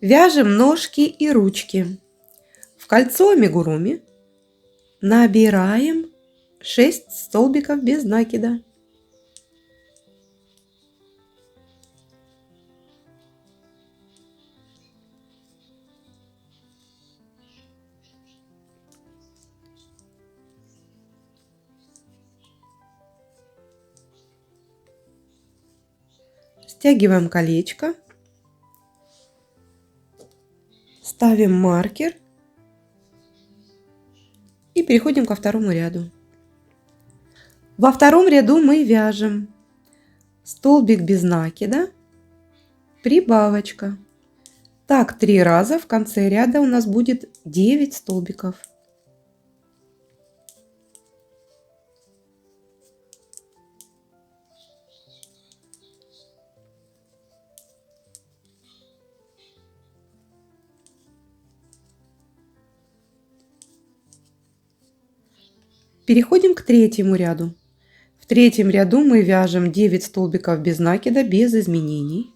Вяжем ножки и ручки. В кольцо амигуруми набираем 6 столбиков без накида. Стягиваем колечко, ставим маркер и переходим ко второму ряду. Во втором ряду мы вяжем столбик без накида, прибавочка. Так 3 раза. В конце ряда у нас будет 9 столбиков. Переходим к третьему ряду. В третьем ряду мы вяжем 9 столбиков без накида, без изменений.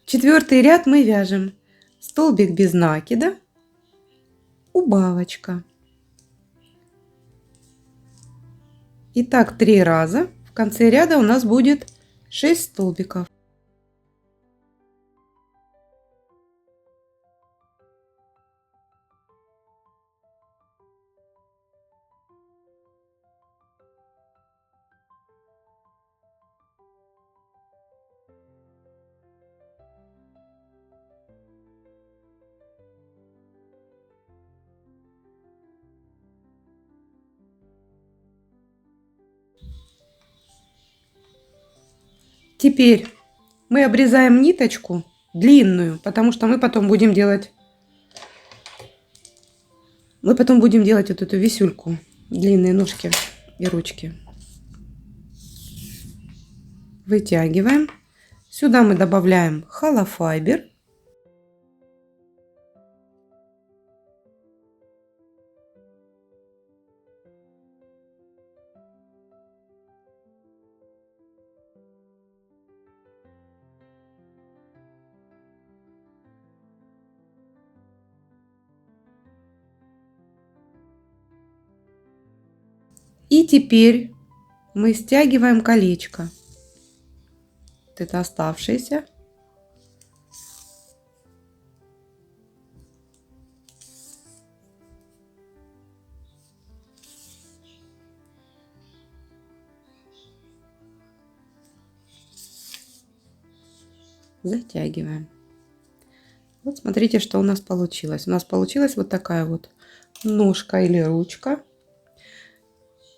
Четвертый ряд мы вяжем столбик без накида, убавочка. И так 3 раза. В конце ряда у нас будет 6 столбиков. Теперь мы обрезаем ниточку длинную, потому что мы потом будем делать вот эту висюльку, длинные ножки и ручки. Вытягиваем. Сюда мы добавляем холофайбер. И теперь мы стягиваем колечко. Вот это оставшееся. Затягиваем. Вот смотрите, что у нас получилось. У нас получилась вот такая вот ножка или ручка.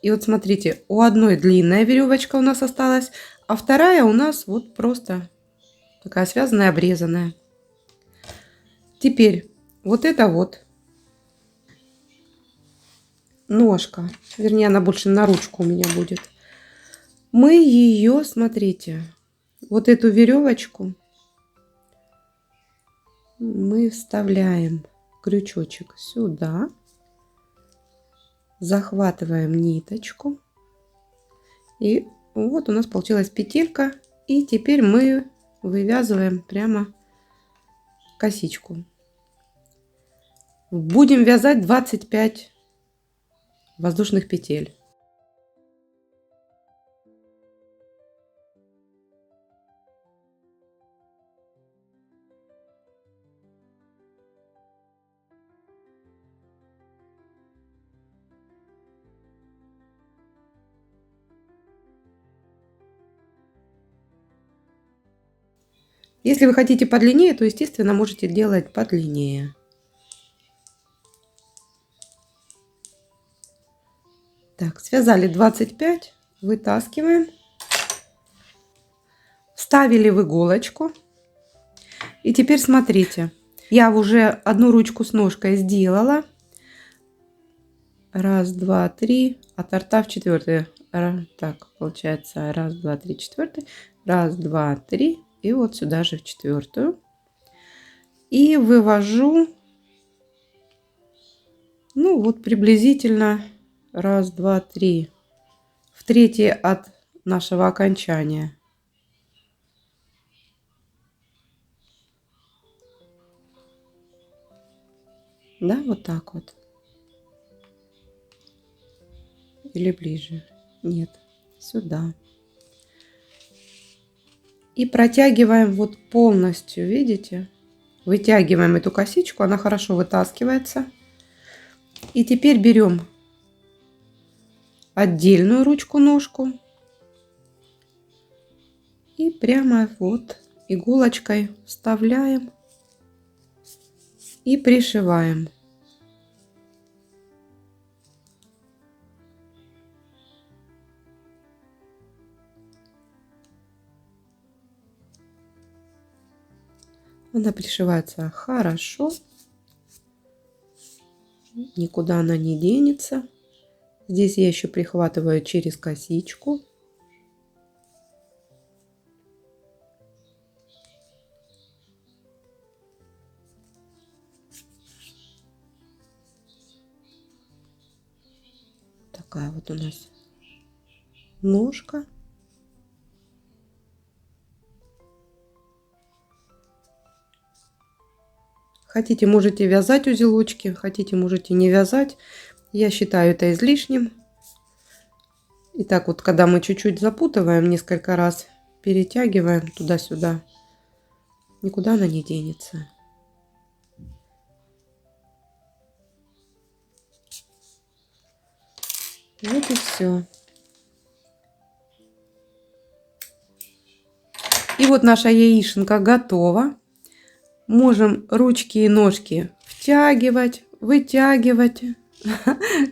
И вот смотрите, у одной длинная веревочка у нас осталась, а вторая у нас вот просто такая связанная, обрезанная. Теперь вот эта вот ножка, вернее, она больше на ручку у меня будет. Мы ее, смотрите, вот эту веревочку мы вставляем крючочек сюда. Захватываем ниточку. И вот у нас получилась петелька. И теперь мы вывязываем прямо косичку. Будем вязать 25 воздушных петель. Если вы хотите подлиннее, то, естественно, можете делать подлиннее. Так, связали 25, вытаскиваем, вставили в иголочку. И теперь смотрите, Я уже одну ручку с ножкой сделала. Раз, два, три. От рта в четвертый. Так, получается, раз, два, три, четвертый. Раз, два, три. И вот сюда же в четвертую. И вывожу, ну вот приблизительно раз, два, три. В третье от нашего окончания. Да, вот так вот. Или ближе? Нет, сюда. И протягиваем вот полностью, видите? Вытягиваем эту косичку, она хорошо вытаскивается. И теперь берем отдельную ручку-ножку и прямо вот иголочкой вставляем и пришиваем. Она пришивается хорошо, никуда она не денется. Здесь я еще прихватываю через косичку. Такая вот у нас ножка. Хотите, можете вязать узелочки, хотите, можете не вязать. Я считаю это излишним. И так вот, когда мы чуть-чуть запутываем, несколько раз перетягиваем туда-сюда, никуда она не денется. Вот и все. И вот наша яишенка готова. Можем ручки и ножки втягивать, вытягивать.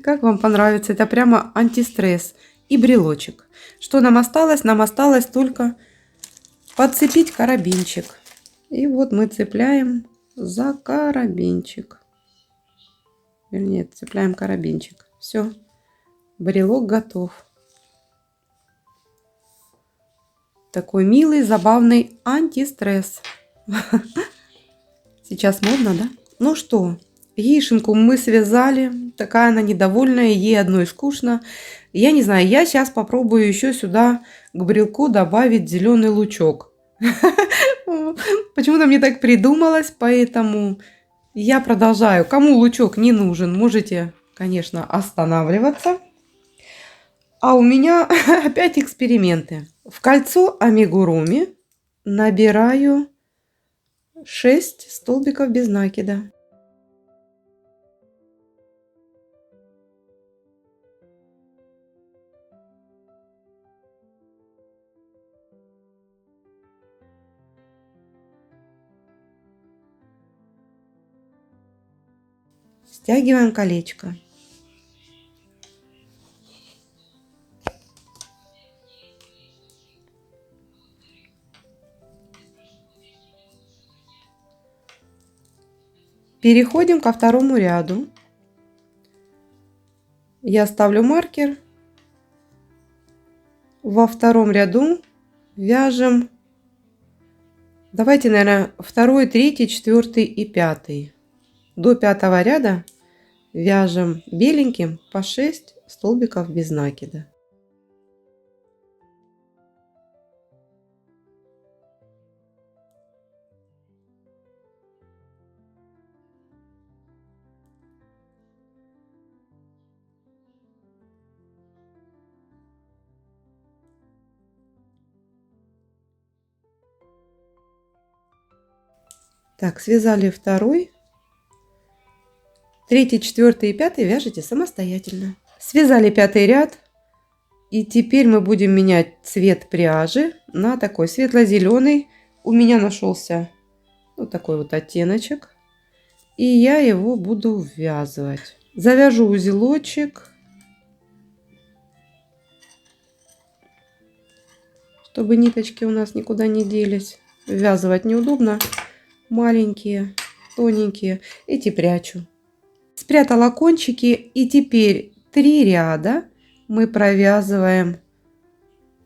Как вам понравится? Это прямо антистресс. И брелочек. Что нам осталось? Нам осталось только подцепить карабинчик. И вот мы цепляем за карабинчик. Вернее, цепляем карабинчик. Все. Брелок готов. Такой милый, забавный антистресс. Сейчас модно, да? Ну что, яишенку мы связали. Такая она недовольная, ей одной скучно. Я не знаю, я сейчас попробую еще сюда к брелку добавить зеленый лучок. Почему-то мне так придумалось, поэтому я продолжаю. Кому лучок не нужен, можете, конечно, останавливаться. А у меня опять эксперименты. В кольцо амигуруми набираю 6 столбиков без накида. Стягиваем колечко. Переходим ко второму ряду. Я ставлю маркер. Во втором ряду вяжем, давайте, наверное, второй, третий, четвертый и пятый. До пятого ряда вяжем беленьким по 6 столбиков без накида. Так, связали второй, третий, четвертый и пятый вяжите самостоятельно. Связали пятый ряд. И теперь мы будем менять цвет пряжи на такой светло-зеленый. У меня нашелся вот такой вот оттеночек. И я его буду ввязывать. Завяжу узелочек, чтобы ниточки у нас никуда не делись. Ввязывать неудобно. Маленькие. тоненькие. Эти прячу. Спрятала кончики, и теперь 3 ряда мы провязываем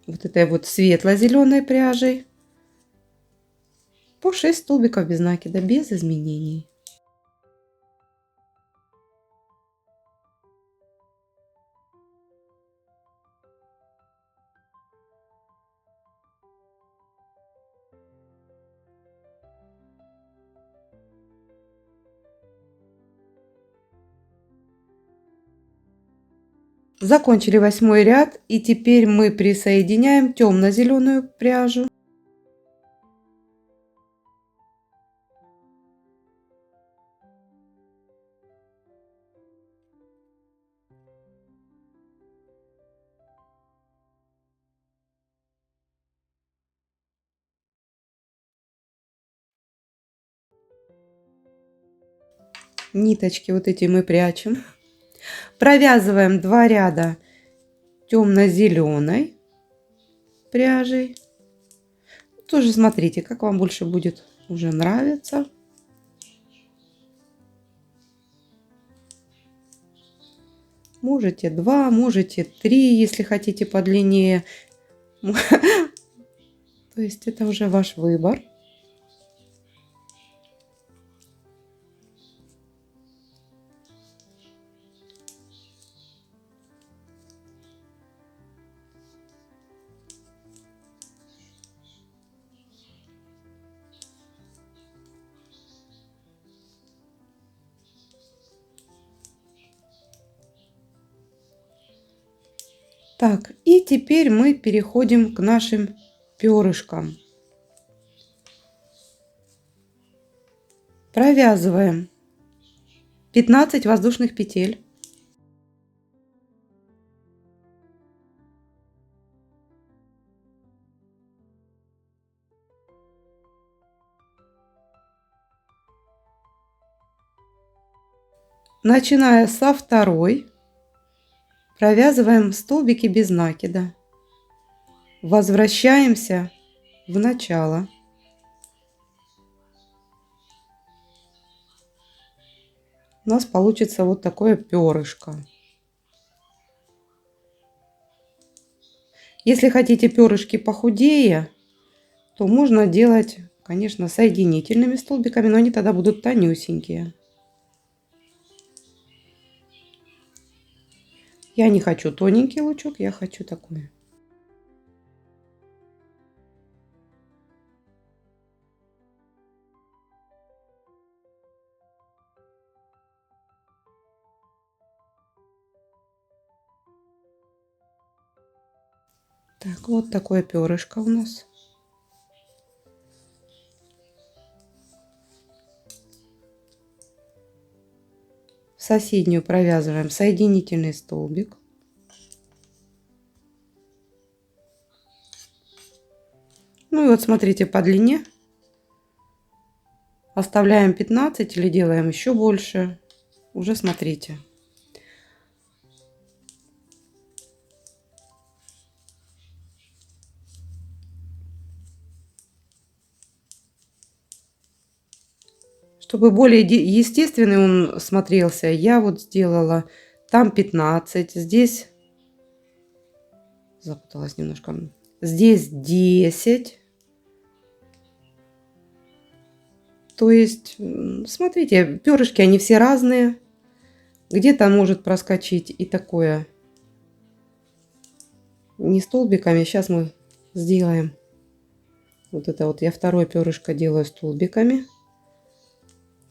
вот этой вот светло-зеленой пряжей по 6 столбиков без накида, без изменений. Закончили 8 ряд, и теперь мы присоединяем темно-зеленую пряжу. Ниточки вот эти мы прячем. Провязываем 2 ряда темно-зеленой пряжей. Тоже смотрите, как вам больше будет уже нравиться. Можете 2, можете 3, если хотите подлиннее. То есть это уже ваш выбор. Так, и теперь мы переходим к нашим перышкам. Провязываем 15 воздушных петель. Начиная со второй, провязываем столбики без накида. Возвращаемся в начало. У нас получится вот такое перышко. Если хотите перышки похудее, то можно делать, конечно, соединительными столбиками, но они тогда будут тонюсенькие. Я не хочу тоненький лучок, я хочу такой. Так, вот такое перышко у нас. В соседнюю провязываем соединительный столбик. Ну и вот смотрите, по длине оставляем 15 или делаем еще больше. Уже смотрите. Чтобы более естественный он смотрелся, я вот сделала там 15, здесь запуталась немножко, здесь 10. То есть, смотрите, перышки, они все разные. Где-то может проскочить и такое не столбиками. Сейчас мы сделаем вот это вот. Я второе перышко делаю столбиками.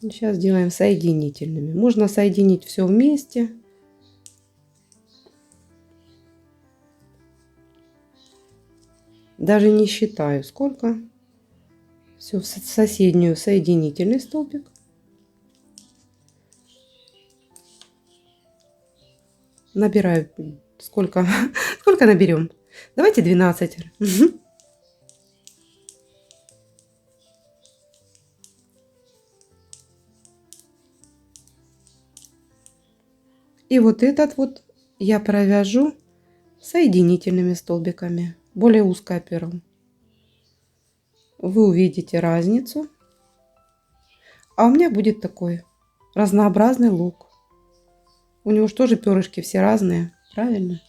Сейчас делаем соединительными. Можно соединить все вместе. Даже не считаю, сколько. Все в соседнюю соединительный столбик. Набираю сколько наберем. Давайте 12. И вот этот вот я провяжу соединительными столбиками, более узкое перо. Вы увидите разницу. А у меня будет такой разнообразный лук. У него же тоже перышки все разные, правильно?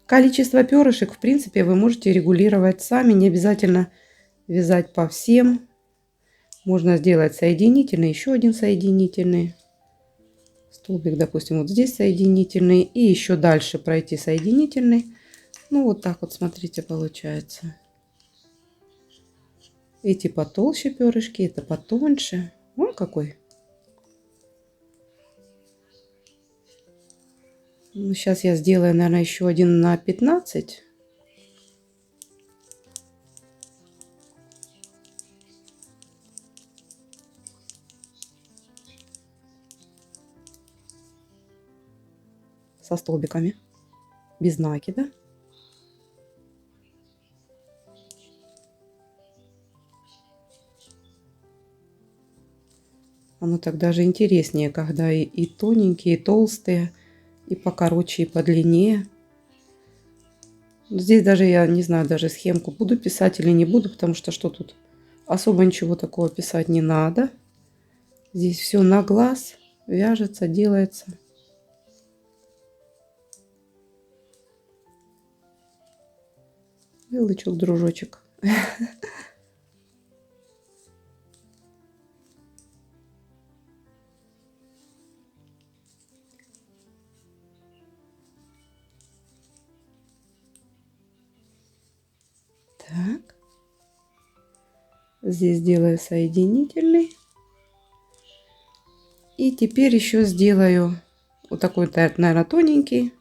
Количество перышек, в принципе, вы можете регулировать сами, не обязательно вязать по всем. Можно сделать соединительный, еще один соединительный. Столбик, допустим, вот здесь соединительный. И еще дальше пройти соединительный. Ну, вот так вот, смотрите, получается. Эти потолще перышки, это потоньше. Вон какой. Ну, сейчас я сделаю, наверное, еще один на 15. Со столбиками. Без накида. Оно так даже интереснее, когда и тоненькие, и толстые, и покороче, и подлиннее. Здесь даже я не знаю, даже схемку буду писать или не буду, потому что что тут особо ничего такого писать не надо. Здесь все на глаз вяжется, делается. И лычок, дружочек. Так. Здесь делаю соединительный. И теперь еще сделаю вот такой, наверное, тоненький.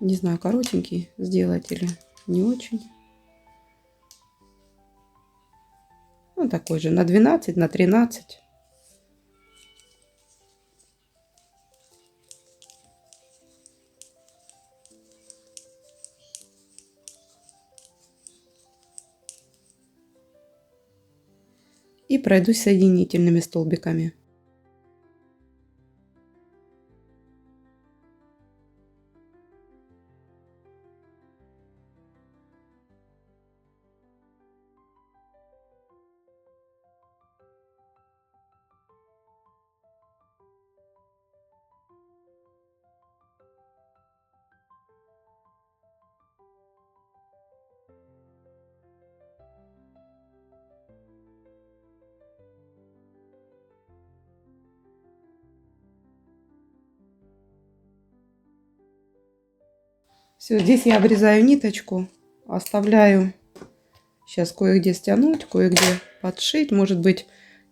Не знаю, коротенький сделать или не очень. Ну, такой же на 12, на 13. И пройдусь соединительными столбиками. Все, здесь я обрезаю ниточку, оставляю сейчас кое-где стянуть, кое-где подшить, может быть,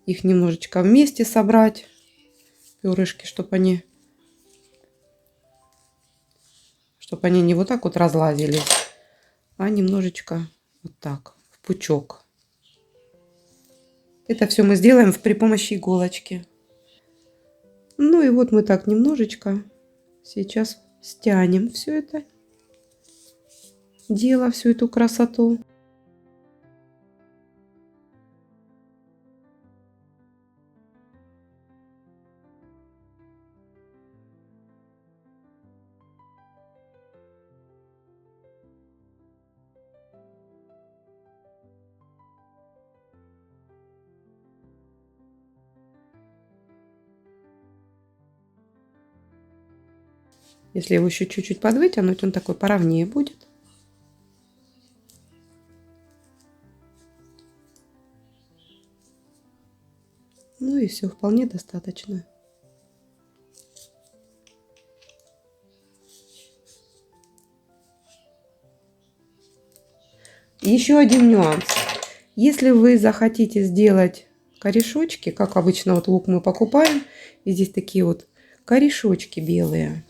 их немножечко вместе собрать, перышки, чтобы они не вот так вот разлазились, а немножечко вот так, в пучок. Это все мы сделаем при помощи иголочки. Ну и вот мы так немножечко сейчас стянем все это дело, всю эту красоту. Если его еще чуть-чуть подвытянуть, он такой поровнее будет. Ну и все, вполне достаточно. Еще один нюанс. Если вы захотите сделать корешочки, как обычно вот лук мы покупаем, и здесь такие вот корешочки белые,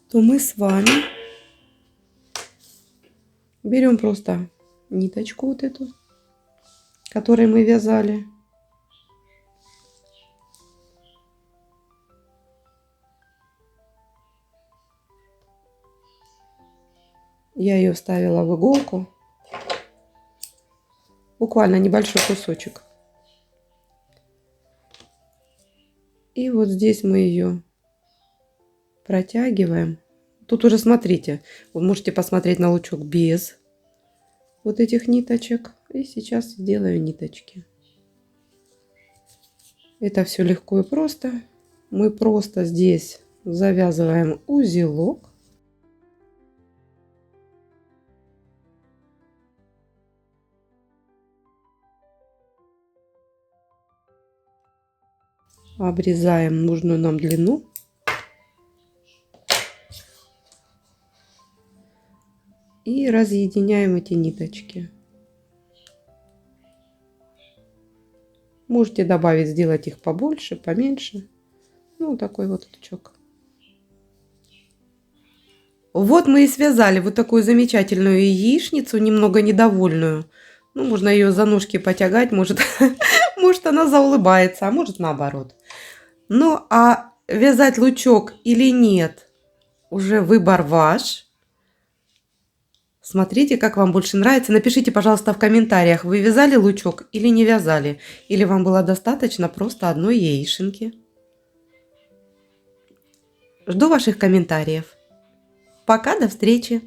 то мы с вами берем просто ниточку вот эту, которой мы вязали. Я ее вставила в иголку. Буквально небольшой кусочек. И вот здесь мы ее протягиваем Тут уже смотрите, вы можете посмотреть на лучок без вот этих ниточек. И сейчас сделаю ниточки. Это все легко и просто. Мы просто здесь завязываем узелок. Обрезаем нужную нам длину. И разъединяем эти ниточки. Можете добавить, сделать их побольше, поменьше. Ну, такой вот лучок. Вот мы и связали вот такую замечательную яичницу, немного недовольную. Ну, можно ее за ножки потягать, может, может она заулыбается, а может наоборот. Ну, а вязать лучок или нет, уже выбор ваш. Смотрите, как вам больше нравится. Напишите, пожалуйста, в комментариях, вы вязали лучок или не вязали. Или вам было достаточно просто одной яишенки. Жду ваших комментариев. Пока, до встречи!